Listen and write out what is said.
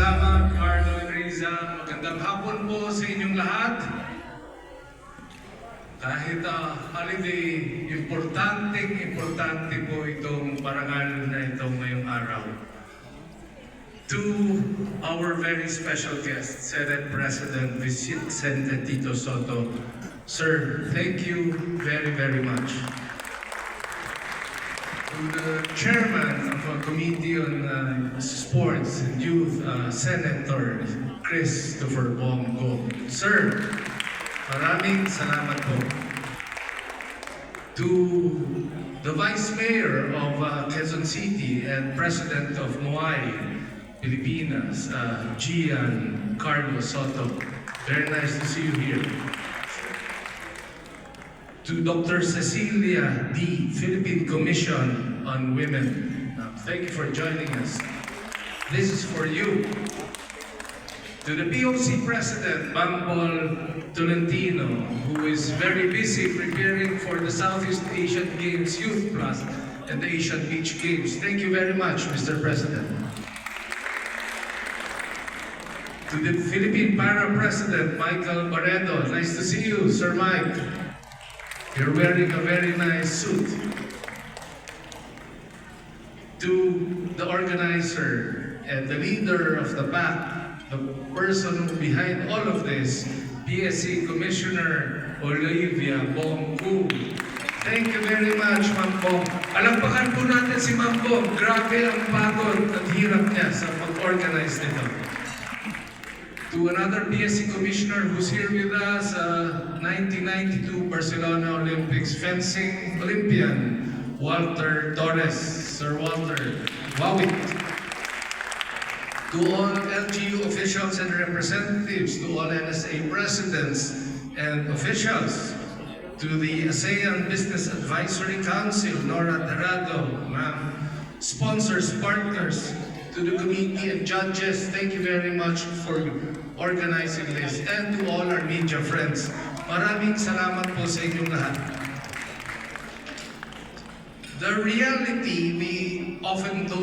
salamat, Carlo and Riza. Magandang hapon po sa inyong lahat. Kahit holiday, importante po itong parangal na ito ngayong araw. To our very special guest, Senate President Vicente Tito Sotto. Sir, thank you very much. To the Chairman of the Committee on Sports and Youth, Senator Christopher Bongo. Sir, maraming salamat po. To the Vice Mayor of Quezon City and President of MOAI, Pilipinas, Gian Carlo Sotto. Very nice to see you here. To Dr. Cecilia D. Philippine Commission on Women. Thank you for joining us. This is for you. To the POC President, Bambol Tolentino, who is very busy preparing for the Southeast Asian Games Youth Plus and the Asian Beach Games. Thank you very much, Mr. President. To the Philippine Para President, Michael Barredo. Nice to see you, Sir Mike. You're wearing a very nice suit. To the organizer and the leader of the pack, the person behind all of this, PSC Commissioner Olivia Bongku. Thank you very much, Ma'am Bong. Alampakan po natin si Ma'am Bong. Grabe ang pagod at hirap niya sa pag-organize nito. To another PSC Commissioner who's here with us, 1992 Barcelona Olympics fencing Olympian, Walter Torres. Sir Walter Wawit. To all LGU officials and representatives, to all NSA presidents and officials, to the ASEAN Business Advisory Council, Nora Terrado, ma'am, sponsors, partners, to the committee and judges, thank you very much for organizing this, and to all our media friends. Maraming salamat po sa inyong lahat. The reality we often don't